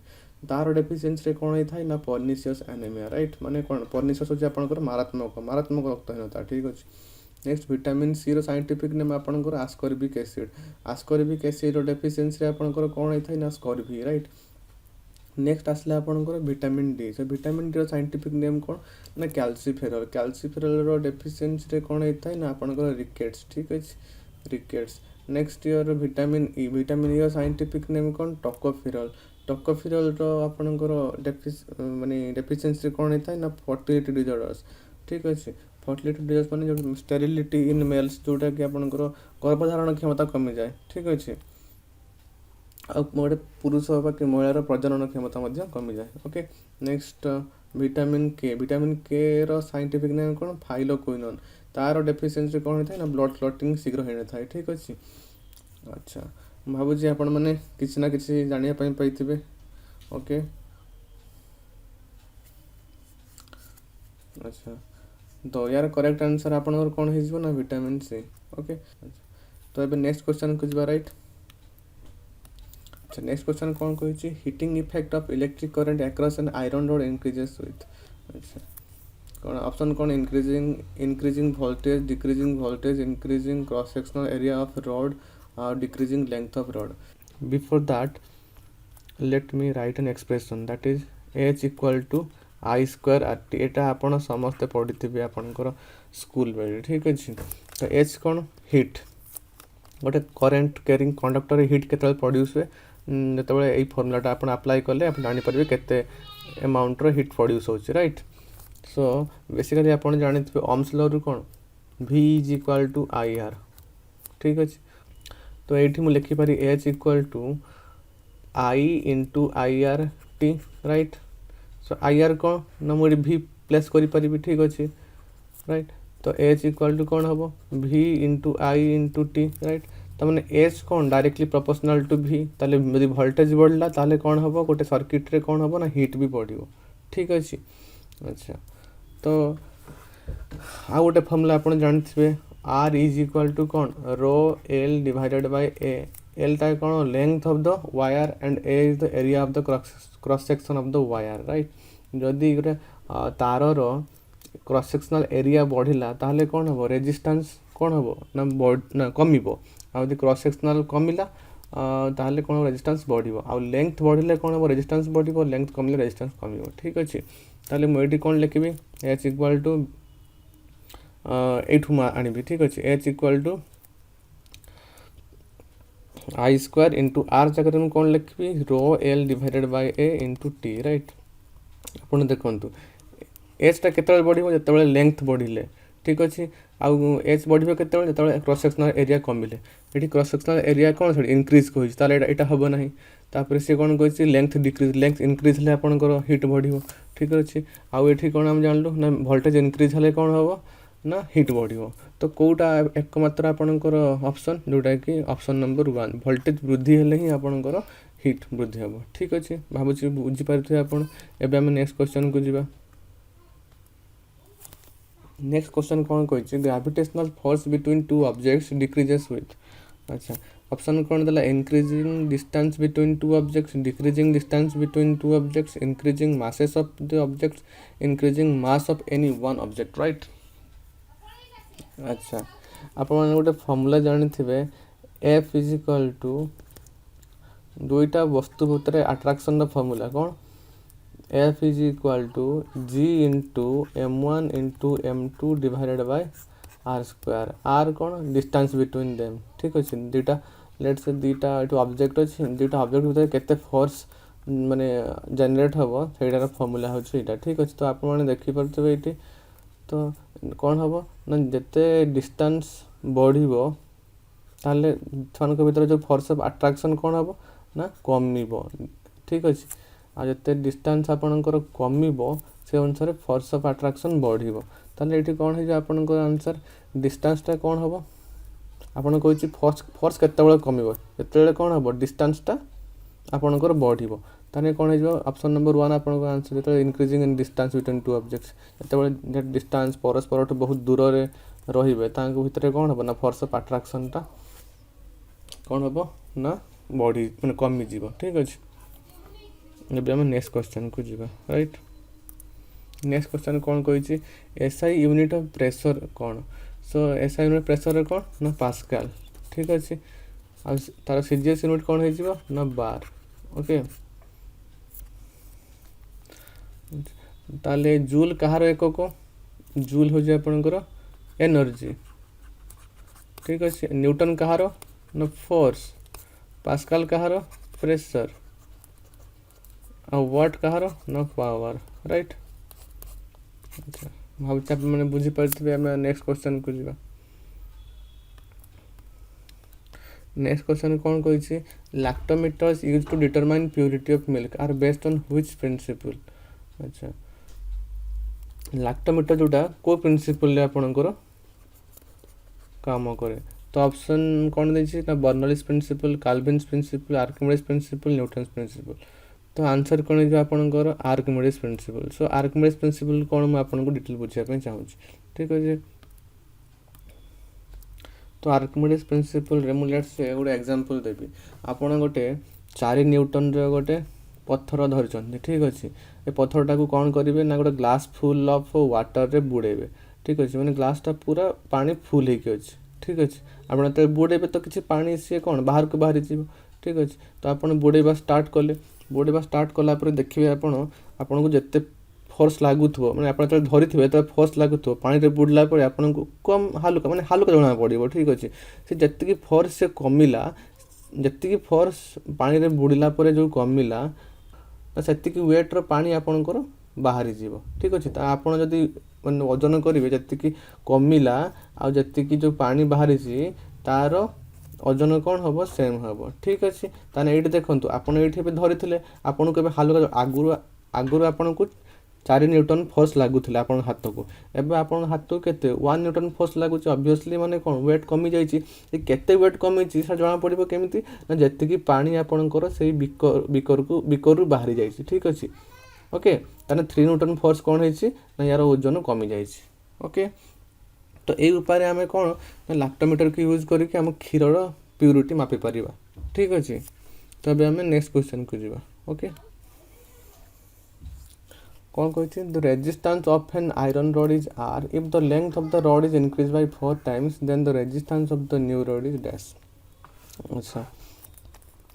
तार डेफिशिएंसी रे कोन हे थाए ना पर्निशियस एनीमिया राइट माने कोन पर्निशियस होची आपनकर मारात्मक रक्तहीनता ठीक अछि नेक्स्ट विटामिन सी रो साइंटिफिक नेम आपनकर आस्कॉर्बिक एसिड। आस्कॉर्बिक एसिड रो डेफिशिएंसी रे आपनकर कोन होइथाय ना स्कॉर्बी, राइट। नेक्स्ट आसला आपनकर vitamin D. So vitamin D रो साइंटिफिक नेम कोन ना कैल्सिफेरॉल। कैल्सिफेरॉल रो डेफिशिएंसी रे कोन होइथाय ना आपनकर रिकेट्स, ठीक अछि, rickets. Next here vitamin E. Vitamin E रो साइंटिफिक नेम कोन टोकोफेरॉल। टोकोफेरॉल रो आपनकर माने डेफिशिएंसी कोन होइथाय ना फर्टिलिटी डिसऑर्डर्स, ठीक अछि। फर्टिलिटी डिसऑर्डर्स माने जो स्टेरिलिटी इन मेल्स जोटा कि आपनकर गर्भधारण क्षमता कमी जाए, ठीक अछि। आ गोटे पुरुष बा कि महिलार प्रजनन क्षमता मध्य कमी जाए, ओके। नेक्स्ट विटामिन के। विटामिन के रो साइंटिफिक नेम कोन फाइलोक्विनोन। तार डेफिशिएंसी कोन होइथाय ना ब्लड क्लॉटिंग शीघ्र होई न थाए, ठीक अछि। अच्छा भाबुजी आपण माने किछि ना किछि जानिया पई पाइथिबे, ओके। अच्छा तो यार करेक्ट आंसर आपनकर कोन हे जिवो ना विटामिन सी, ओके। तो एबे नेक्स्ट क्वेश्चन को जिबा, राइट। अच्छा नेक्स्ट क्वेश्चन कौन कहिछि heating effect of electric current across an iron rod increases with. अच्छा कौन ऑप्शन कौन increasing voltage, decreasing voltage, increasing cross sectional area of rod और decreasing length of rod. Before that let me write an expression that is H equal to I square R T. एटा आपण समस्ते पढ़िथिबे आपनकर school बेले, ठीक अछि। तो H कौन हीट, गोटे करेन्ट कैरिंग कंडक्टर हिट केतबेले प्रोड्यूस हुए जेतबेले एई फॉर्मूलाटा आपण अप्लाई कले आपण जानि परबे केते अमाउंट रो हिट प्रोड्यूस होछि, राइट। सो बेसिकली आपण जानिथिबे ओम्स लॉ रु कोन V is equal to I R, ठीक अछि। तो एठी मु लिखि पारि H equal to I into I R T, right. So I R कोन ना मु V प्लेस करि परिबि, ठीक अछि, राइट। तो H इक्वल टू कौन हम V इंटू आई इंटू टी, राइट। तो मैंने H कौन डायरेक्टली प्रोपोर्शनल टू V, ताले यदि वोल्टेज बढ़ला ताले कौन हम गोटे सर्किट रे कौन हम ना हीट भी बढ़ियो, ठीक अछि। अच्छा तो आ गोटे फॉर्मूला आपण जानथिबे R इज इक्वल टू कौन रो L divided by A। L ता कौन length of the wire and A is the area of the cross section of the wire, right. जदि गोटे तार रो क्रॉस सेक्शनल एरिया बढ़िला ताहले कौन हम रेजिस्टेंस कौन हम ना कमिबो। आ यदि क्रॉस सेक्शनल कमिला ताहले कौन रेजिस्टेंस बढ़िबो। आ लेंथ बढ़िले कौन हम रेजिस्टेंस बढ़िबो, लेंथ कमिले रेजिस्टेंस कमिबो, ठीक अछि। ताहले मु एठी कौन लिखिबि H इक्वल टू एठु मा आनिबि, ठीक अछि। H equal to I square into R जगह मु कौन लिखिबि rho L divided by A into T, right. आपण देखंतु एच टा केतबेले बढ़िबो जेतबेले लेंथ बढ़िले, ठीक अछि। आउ एच बढ़िबो केतबेले जेतबेले क्रॉस सेक्शनल एरिया कमिले। एठी क्रॉस सेक्शनल एरिया कोन सॉरी इंक्रीज कोइछ ताले एटा हबो नाही। तापर से कोन कोइछ लेंथ डिक्रीज, लेंथ इंक्रीज ले आपनकर हीट बढ़िबो, ठीक अछि। आउ एठी कोन हम जानलु ना वोल्टेज इंक्रीज हले कोन हबो ना हीट बढ़िबो। तो कोउटा एकमात्र आपनकर ऑप्शन जोटा कि ऑप्शन नंबर 1 वोल्टेज वृद्धि हले ही आपनकर हीट वृद्धि हबो, ठीक अछि। भाबुछि बुझि पारथि आपण। एबे हम नेक्स्ट क्वेश्चन को जिबा। नेक्स्ट क्वेश्चन कौन कहिछि gravitational force between two objects decreases with. अच्छा ऑप्शन कौन देला increasing distance between two objects, decreasing distance between two objects, increasing masses of the objects, increasing mass of any one object, right. अच्छा आपण माने गोटे formula जानिथिबे F is equal to दुईटा वस्तु भितर अट्रैक्शन द फॉर्मूला कौन F is equal to G into M1 into M2 divided by R square. R कौन डिस्टेंस बिटवीन देम, ठीक अछि। दुईटा लेट्स से दुईटा एटू ऑब्जेक्ट अछि, दुईटा ऑब्जेक्ट भितर केते फोर्स माने जनरेट हबो सेटार फॉर्मूला होछि एटा, ठीक अछि। तो आपण माने देखि परथिबे एटी तो कौन हबो ना जते डिस्टेंस बढ़िबो ताले थनक भितर जो फोर्स ऑफ अट्रैक्शन कौन हबो ना कमिबो, ठीक अछि। आ जते डिस्टेंस आपनकर कमिबो से अनुसार फोर्स ऑफ अट्रैक्शन बढ़िबो। ताले एठी कौन हे जे आपनकर आंसर डिस्टेंस ता कौन हबो आपन कहिछि फोर्स केतेबेले कमिबो जेतेबेले कौन हबो डिस्टेंस ता आपनकर बढ़िबो। ताने कौन हे जो ऑप्शन नंबर 1 आपनकर आंसर जेतेबेले increasing in distance between two objects जेतेबेले डिस्टेंस परस्पर बहुत दूर रे रहिबे तांको भितर कौन हबो ना फोर्स ऑफ अट्रैक्शन ता कौन हबो ना बढ़ी माने कमी जीवो, ठीक अछि। एबे हम नेक्स्ट क्वेश्चन को जिबा, राइट। नेक्स्ट क्वेश्चन कौन कहिछि एसआई यूनिट ऑफ प्रेशर कौन। सो एसआई यूनिट प्रेशर कौन ना पास्कल ठीक अच्छे आ तार सीजीएस यूनिट कौन हो ना बार ओके ताले जूल कहार एकक जूल हो आपणकर एनर्जी ठीक अच्छे न्यूटन कहार ना फोर्स पास्कल कहार प्रेशर आ वाट कहार ना पावर राइट अच्छा भावुँ आप मैंने बुझीपारे आम नेक्स्ट क्वेश्चन को जावा नेक्स्ट क्वेश्चन कौन कही lactometers use to determine purity of milk are based on which principle अच्छा लैक्टोमीटर जोटा को प्रिंसिपल आपणकर काम करे तो ऑप्शन कौन देछि ना Bernoulli's principle Kelvin's principle Archimedes principle Newton's principle तो आंसर कौन है आपणकर Archimedes principle so Archimedes principle कौन मुझे आपको डिटेल बुझापी चाहूँ ठीक अच्छे तो आर्किमिडीज प्रिंसिपल रे मुझे गोटे एग्जांपल देवी आपड़ गोटे 4 न्यूटन गोटे पत्थर धरछन ठीक अच्छे ए पत्थरटा को कौन करेंगे ना गोटे ग्लास फुल ऑफ वाटर रे बुड़ेबे ठीक अच्छे मैंने ग्लासटा पूरा पानी फुल होके अच्छे ठीक अच्छे आप बुड़ेबे तो किसी पानी सी कौन बाहर को बाहरी जीव ठीक अच्छे तो आप बुड़ेबा स्टार्ट कले बुड़ेबा स्टार्ट कलापर देखिए आपन को जिते फोर्स लगुव मैंने आप धरी तो फोर्स लगुव पानी रे बुड़ला आपन को कम हालुका मैंने हालुका जना पड़ो ठीक अच्छे से जी फोर्स से कमिला जी फोर्स पानी रे बुड़ला जो कमिला से वेट्र पानी आपणकर बाहरी जीव ठीक अच्छे तो आपड़ जदि मैंने वजन करेंगे जी कमिला आ जी जो पानी बाहरी तार ओजन कौन हम सेम हम ठीक अच्छे ताने ये देखूँ आपड़ ये धरी आपन को हालुका आगुरी आगुरी आपन को 4 न्यूटन फोर्स लगुला आप हाथ को एवं आप हाथ को केते 1 न्यूटन फोर्स लगुच ऑब्वियसली माने कौन वेट कमी जाइए केते वेट कमी जना पड़ो केमी ना जी पानी आपणकर से बिकर बाहरी जाइए ठीक अच्छे ओके ताने 3 न्यूटन फोर्स कौन है ना यार ओजन कमी जाइए ओके तो ये उपाय आम कौन लैक्टोमीटर को यूज करके आम क्षीर प्यूरिटी मापी पार ठीक अच्छे तो अभी आम नेक्स्ट क्वेश्चन को जावा ओके कौन कही the resistance of an iron rod is R if the length of the rod is increase by 4 times then the resistance of the new rod is dash अच्छा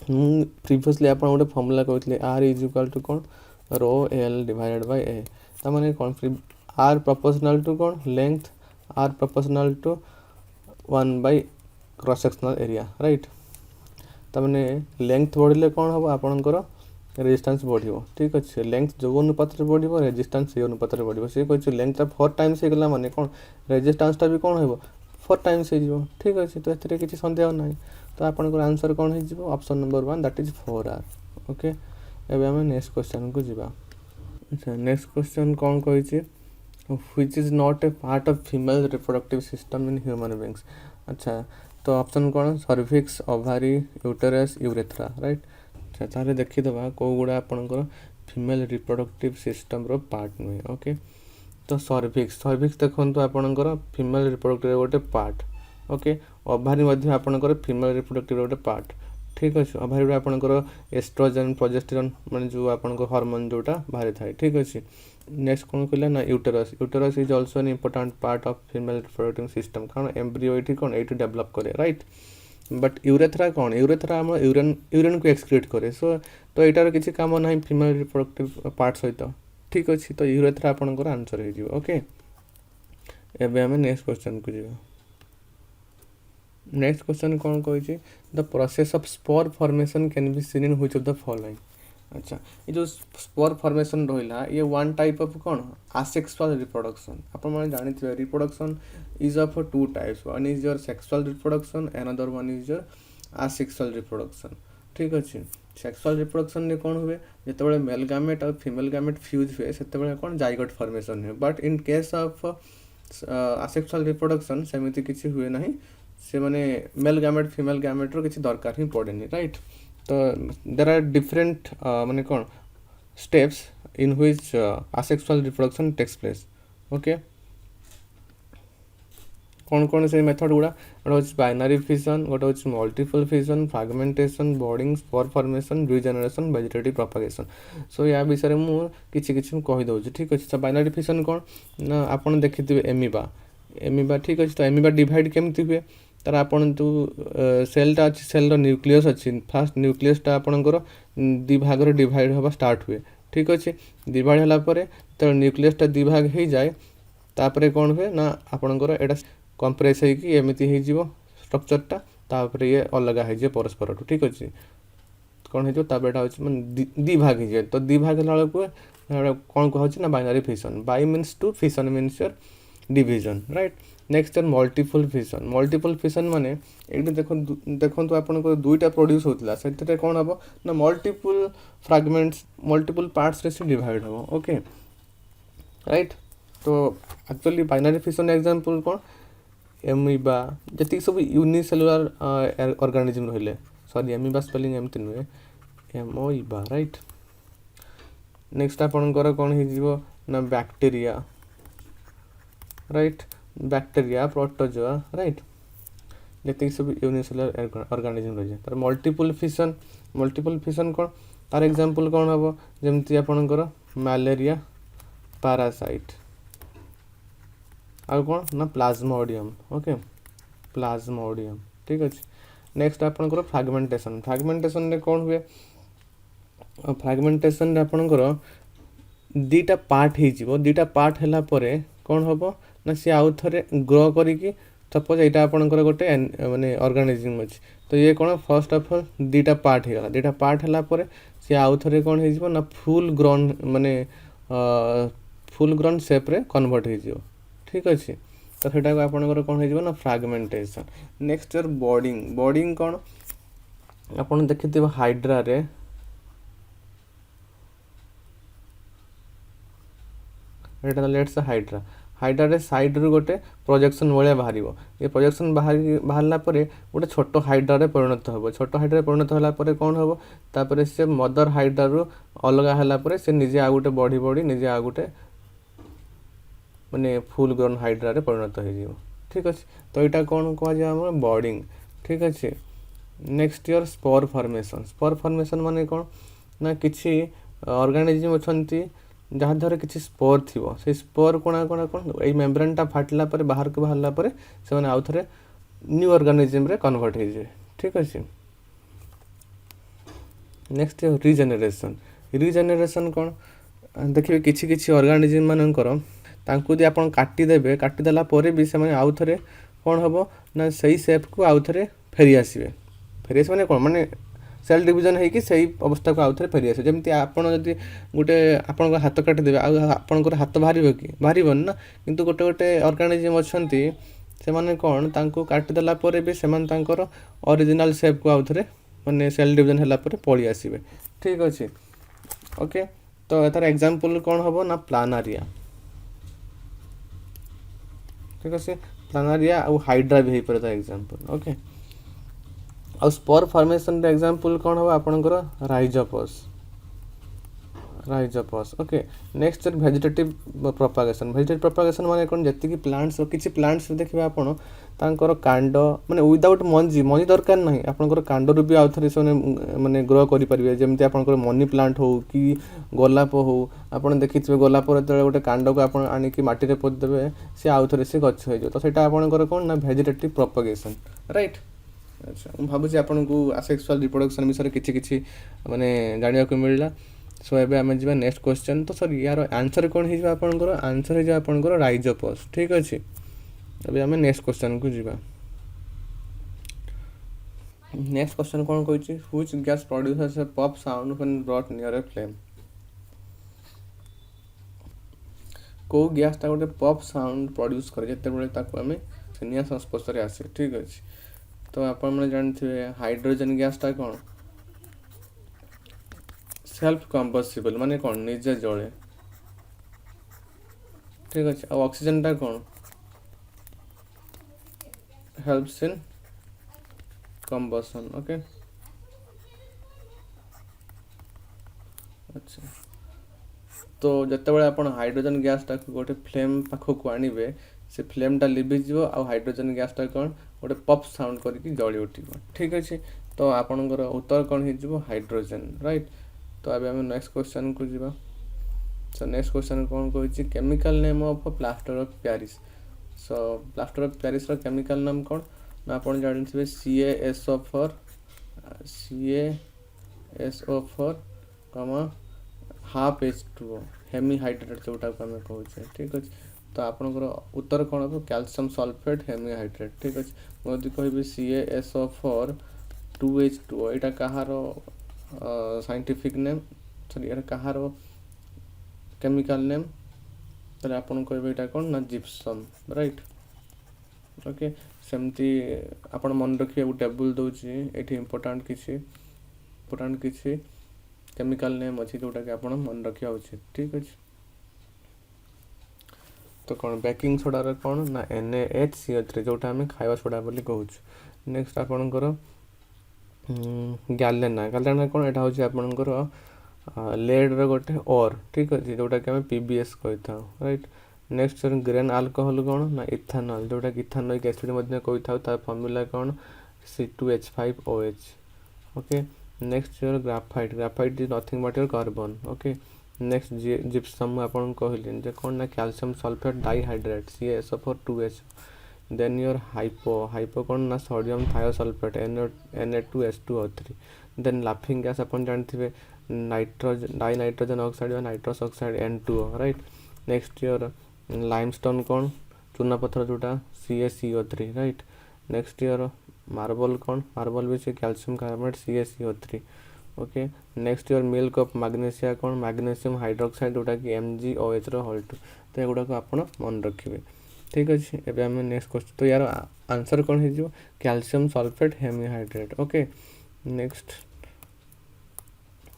प्रीवियसली आप गोटे formula कहते R is equal to कौन rho L divided by A ताने कौन R proportional to कौन length R proportional to 1 by cross sectional area right ताने length बढ़ले कौन हम आपणकर रेजिस्टेंस बढ़ो ठीक अच्छे लेंथ जो अनुपात बढ़ो रेजिस्टेंस से अनुपात बढ़ो सी कह लेंथ 4 टाइम्स होगा माने कौन रेजिस्टेंसटा भी कौन हो 4 टाइम्स हो ठीक अच्छे तो ये किसी सन्देह ना तो आपंकर आंसर कौन हो option number 1 that is 4R okay एवं आम नेक्स्ट क्वेश्चन को जावा अच्छा नेक्स्ट क्वेश्चन कौन कही which is not A part of female reproductive system in human beings अच्छा तो ऑप्शन कौन cervix ovary uterus urethra right अच्छा तारे देखीदे कौ गुड़ा आपंकर फीमेल रिप्रोडक्टिव सिस्टम रो पार्ट नुहे ओके तो सर्विक्स देखो आपंकर फीमेल रिप्रोडक्टिव गोटे पार्ट ओके ओभारी आपंकर फीमेल रिप्रोडक्टिव गोटे पार्ट ठीक अच्छे ओभारी आपंकर एस्ट्रोजन प्रोजेस्टेरॉन माने जो आपंकर हार्मोन जोटा बाहरी थाए ठीक अच्छे नेक्स्ट कौन कहला ना uterus is also an important part of female reproductive system कारण एम्ब्रियो ये कौन ये डेवलप करे राइट बट यूरेथ्रा कौन यूरेथ्रा आम यूरिन को एक्सक्रीट करे सो तो यार किसी काम ना फीमेल रिप्रोडक्टिव पार्ट सहित ठीक अच्छे तो यूरेथ्रा आपंकर आंसर हो ओके एवं आम नेक्स्ट क्वेश्चन को जावा नेक्स्ट क्वेश्चन कौन कही the process of spore formation can be seen in which of the following अच्छा ये जो स्पोर फॉर्मेशन रहा ये वन टाइप ऑफ कौन आसेक्सुअल रिप्रोडक्शन आप जानते reproduction is of 2 types one is your sexual reproduction another one is your asexual reproduction ठीक अच्छे सेक्सुअल रिप्रोडक्शन में कौन हुए जिते मेल गामेट और फीमेल गामेट फ्यूज हुए से कौन जाइगोट फॉर्मेशन हुए but in case of asexual reproduction सेमती किसी हुए ना से माने मेल गामेट फीमेल गामेट रो किसी दरकार ही पड़ेनी राइट तो देर आर डिफरेंट माने कौन steps in which asexual reproduction takes place okay कौन कौन से मेथड गुड़ा गोटे हूँ बाइनरी फिजन गोटे हूँ multiple fission fragmentation budding spore formation regeneration vegetative propagation so या विषय में किसी कहीदे ठीक अच्छे तो बाइनरी फिजन कौन ना आप देखिए एमीबा एमिबा ठीक अच्छे। तो एमिबा डिवाइड केमती हुए तार आपन जो सेलटा अच्छी सेल न्यूक्लियस अच्छी फास्ट न्यूक्लियसटा आपणकर दी भाग डिवाइड हवा स्टार्ट हुए ठीक अच्छे। डिवाइड होगापर तो न्यूक्लियसटा दी भाग हो जाए तापर कौन हुए ना आपणकर एटा कंप्रेस होगी एमती हो स्ट्रक्चरटा तापर ये अलग हो परस्पर ठीक अच्छे कौन हो एटा मैं दी भाग हो जाए। तो दी भाग बेलू कौन कहे ना binary fission bi means two fission means your division right. Next your multiple fission multiple fission माने ये देखो आपको दुईटा प्रोड्यूस होता से कौन हम ना मल्टीपल फ्रैगमेंट्स मल्टीपल पार्ट्स रे से डिवाइड हम ओके राइट। तो एक्चुअली बाइनरी फिशन एग्जांपल कौन एमिबा जी सब यूनिसेलुलर ऑर्गेनिज्म रहिले सॉरी एमिबा स्पेलिंग एमती नुहे एमोइबा राइट। नेक्स्ट आपणकर कौन हो ना bacteria right bacteria protozoa right जी सब यूनिसेलुलर ऑर्गेनिज्म रही है। मल्टीपल फिशन कौन तार एग्जांपल कौन हम जमती आपणकर मलेरिया पैरासाइट आउ कौन ना प्लाज्मोडियम ओके प्लाज्मोडियम ठीक अच्छे। नेक्स्ट आपणकर फ्रैगमेंटेशन रे कौन हुए फ्रैगमेंटेशन रे आपणकर दीटा पार्ट हो दीटा पार्ट है कौन हम ना सी आउ थे ग्रो करी सपोज यहाँ आपंकर गोटे माने ऑर्गेनिज्म अच्छी तो ये कौन फर्स्ट ऑफ ऑल दीटा पार्ट हो दीटा पार्ट है सी आउ थे कौन हो ना फुल ग्रोन माने फुल ग्रोन शेप रे कन्वर्ट हो ठीक अच्छे। तो सेटा को आपंकर कौन हो ना फ्रैगमेंटेशन। नेक्स्ट योर बॉडिंग कौन आपन देखिथिबे हाइड्रा रे एटा लेट्स हाइड्रा रे साइड रु गोटे प्रोजेक्शन भाया बाहर ये प्रोजेक्शन बाहरला गोटे छोट हाइड्रा रे परिणत हो छोट हाइड्रा रे परिणत होला कौन हम तापर से मदर हाइड्रा रु अलग है से निजे आ गोटे बढ़ी निजे आ गोटे माने फुल ग्रोन हाइड्रा रे परिणत हो ठीक अच्छे। तो यहाँ कौन कह बॉडिंग ठीक अच्छे। नेक्स्ट योर स्पोर फॉर्मेशन माने कौन ना किसी ऑर्गेनिज्म अच्छी जहाँ द्वारा किसी स्पोर थी से स्पोर कौन कौन ये मेम्ब्रेनटा फाटला बाहर को बाहरला से मैंने आउ थे न्यू ऑर्गेनिज्म रे कन्वर्ट हो जाए ठीक अच्छे। नेक्स्ट रिजेनेरेशन कौन देखिए किसी ऑर्गेनिज्म मानकर तांकु दी आपन काटिदेबे काटिदेला भी से आउ थे कौन हम ना सही शेप को आउ थे फेरी आसवे माने कौन माने सेल डिविजन होगी सही अवस्था को आउ थे फेरी आस जमी आपड़ जब गोटे आपण हाथ काटिदेवे आपंकर हाथ बाहर कि बाहर ना किंतु गोटे गोटे ऑर्गेनिज्म अच्छा से माने कौन तांकु काटिदेला भी से ओरिजिनल शेप को आउ थे माने सेल डिविजन है पलि आसवे ठीक अच्छे ओके। तो तार एग्जांपल कौन हम ना प्लानारिया ठीक अच्छे प्लानारिया आउ हाइड्रा भी हो पारे तार एग्जांपल ओके। आउ स्पोर फॉर्मेशन रे एग्जांपल कौन हम आपनकर Rhizopus okay. Next vegetative propagation माने कौन जति प्लांट्स किसी प्लांट्स देखिए आपन तांकर कांड माने विदाउट मंजी दरकार नहीं आपनकर कांड रु भी आउ थे से माने ग्रो करि परिबे जेमति आपनकर मनी प्लांट हो कि गोलाप हो आपन देखिथिबे गोलाप रे तळे गोटे कांड को आपन आनी कि माटी रे पोत देबे से आउ थे से गछ हो जो तो सेटा आपनकर कौन ना वेजिटेटिव प्रोपागेशन राइट। अच्छा मैं भावुँ आपको आसेक्सुअल रिप्रोडक्शन विषय किसी माने जानिया को मिलला सो एबे आम जा नेक्स्ट क्वेश्चन तो सर यार आंसर कौन हो आंसर हो राइजोपस ठीक अच्छे। अभी आम नेक्स्ट क्वेश्चन को जीवा नेक्स्ट क्वेश्चन कौन कही which gas produces A pop sound when brought near a flame को गैसटा गोटे पॉप साउंड प्रोड्यूस करे जिते आम निया संस्पर्श आसे ठीक अच्छे। तो आपने जानते हाइड्रोजन गैसटा कौन सेल्फ कंबस्टिबल माने कौन निजे जले ठीक अच्छे। और ऑक्सीजन टा कौन हेल्प्स इन कंबशन ओके अच्छा। तो जिते आप हाइड्रोजन गैसटा गोटे फ्लेम पाखक आणवे से फ्लेमटा लिभिज आ हाइड्रोजन गैसटा कौन गोटे पॉप साउंड करके जली उठ ठीक अच्छे। तो आपणकर उत्तर कौन हो हाइड्रोजन राइट। तो अभी आम नेक्स्ट क्वेश्चन को जीवा। सो नेक्स्ट क्वेश्चन कौन कही chemical name of plaster of Paris so plaster of Paris रो केमिकल नाम कौन ना आपण जानथिबे CaSO4 कमा हाफ H2O हेमीहाइड्रेट जोटा को आम कहूचे ठीक अच्छे तो आपंकर उत्तर कौन हम कैल्शियम सल्फेट हेमीहाइड्रेट ठीक अच्छे मुझे कहि CaSO4 2H2O यहाँ कहार साइंटिफिक नेम सॉरी यार कहार केमिकल नेम ताले आपन कहबे यहाँ कौन ना जिप्सम राइट ओके सेमती आपण मन रखिए वो टेबल दूसरी ये इंपोर्टाट किसी केमिकल नेम अच्छी जोटा कि आपन मन रखा उचित ठीक अच्छे तो कौन बेकिंग सोडार कौन ना NaHCO3 जोटा आम खावा सोडा बोली कहूँ नेक्स्ट आपणकर गैलेना कौन यहाँ हूँ आपणकर लेड रोटे ओर ठीक अच्छे जोटा कि आम PBS कही था राइट नेक्स्ट ग्रेन अल्कोहल कौन ना इथानल जोटा कि इथानोइक एसिड कही था फर्मूला कौन C2H5OH okay next your graphite is nothing but your carbon okay next gypsum आपन कहली जे कौन ना calcium sulphate dihydrate CaSO4 2H then your hypo कौन ना sodium thiosulphate Na2H2O3 then laughing gas अपन जानथिबे डाई नाइट्रोजन ऑक्साइड या nitrous oxide N2O right next your limestone कौन चूना पत्थर जोटा CaCO3 right next your marble भी से calcium carbonate CaCO3 okay next your milk of magnesia कौन मैग्नेशियम हाइड्रोक्साइड जोटा कि MgOH होल 2 तो एगुड़ा को आप मन रखिए ठीक अच्छे एवं आम नेक्स्ट क्वेश्चन तो यार आंसर कौन हो calcium sulphate hemihydrate okay next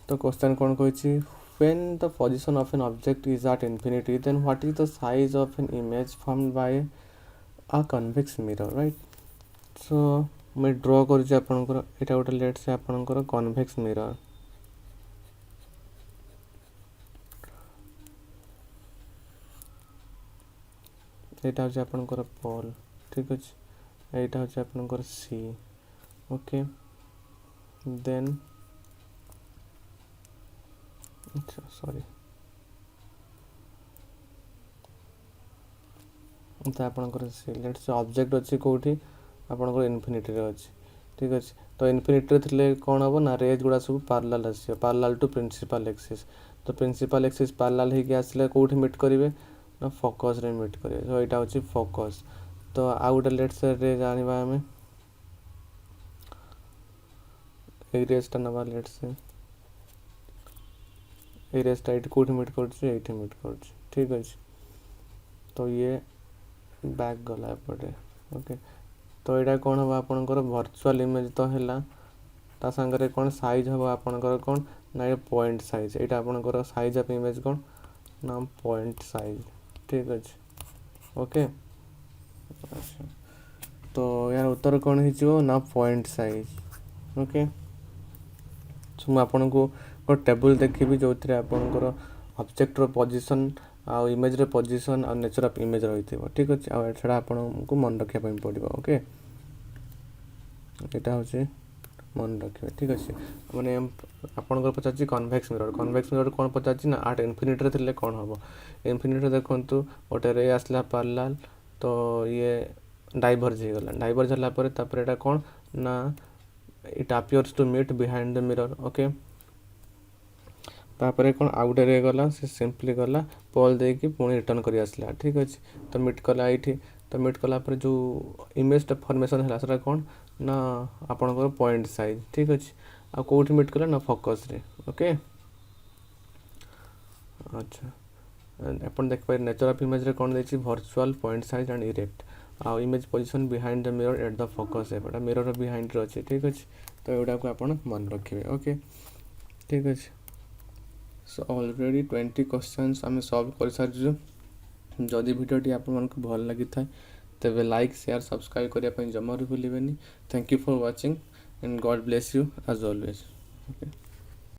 तो क्वेश्चन कौन कही when the position of an object is at infinity then what is the size of an image formed by a convex mirror right so मैं draw करुच्ची आपणकर यहाँ गोटे late से आपणकर convex mirror यहाँ हूँ आपणकर पोल ठीक अच्छे यहाँ हूँ आपणकर सी ओके देन अच्छा सॉरी तो आपणकर सी लेट से ऑब्जेक्ट अच्छी कौटी आपंकर इनफिनिटी अच्छे ठीक अच्छे तो इनफिनिटी थे कौन हम ना रेज गुड़ा सब पार्लाल आसो पार्लाल टू प्रिंसिपल एक्सिस तो प्रिंसिपल एक्सिस पार्लाल होगी आसले कौटी मिट करेंगे ना फोकस रे मिट करेंगे तो यहाँ हूँ फोकस तो आउ गोटे लेट से रे जाना आम रेजटा ना लेट से रेजटा ये कौटी मिट कर मिट कर ठीक अच्छे तो ये बैक गला एपटे ओके तो यहाँ कौन हम आपंकर वर्चुअल इमेज तो है ता सांगे कौन साइज हम आपंकर कौन ना ये पॉइंट साइज यहाँ आपंकर साइज ऑफ इमेज कौन ना पॉइंट साइज ठीक अच्छे ओके अच्छा तो यार उत्तर कौन हो ना पॉइंट साइज ओके सो मुझे को टेबल देखी जो आपंकर ऑब्जेक्टर पोजीशन आ इमेज रे पोजीशन आ नेचर ऑफ इमेज रही ठीक अच्छे आड़ा आपको मन रखापी पड़ो ओके यहाँ हूँ मन रखिए ठीक अच्छे मैंने आपंकर पचार कन्वेक्स मिरर कौन पचार ना आट इनफिनिटी थे कौन हम इनफिनिटी देखु गोटे रे आसला पार्लाल तो ये डाइवर्ज होगला डाइवर्ज होगापर यहाँ कौन ना it appears to meet behind the mirror okay तापर कौन आउ गोटे रे गला से सिंपली गला पोल देकी पुणी रिटर्न कर आसला ठीक अच्छे तो मिट कला ये तो मिट कलापर जो इमेज फॉर्मेशन है कौन ना आपंकर पॉइंट साइज ठीक अच्छे आ कौटी मिट कला ना फोकस रे ओके अच्छा आप देखिए नेचर ऑफ इमेज रे कौन देखिए virtual point size and erect आ image position behind the mirror at the focus एपटा मिरर बिहाइंड अच्छे ठीक अच्छे तो यहाँ को आप मन रखिए ओके ठीक अच्छे सो ऑलरेडी 20 क्वेश्चंस आम सॉल्व कर सारी जदि भिडियोटी आपको भल लगी था तेरे लाइक शेयर सब्सक्राइब करने जमार भूलें thank you for watching and God bless you as always okay.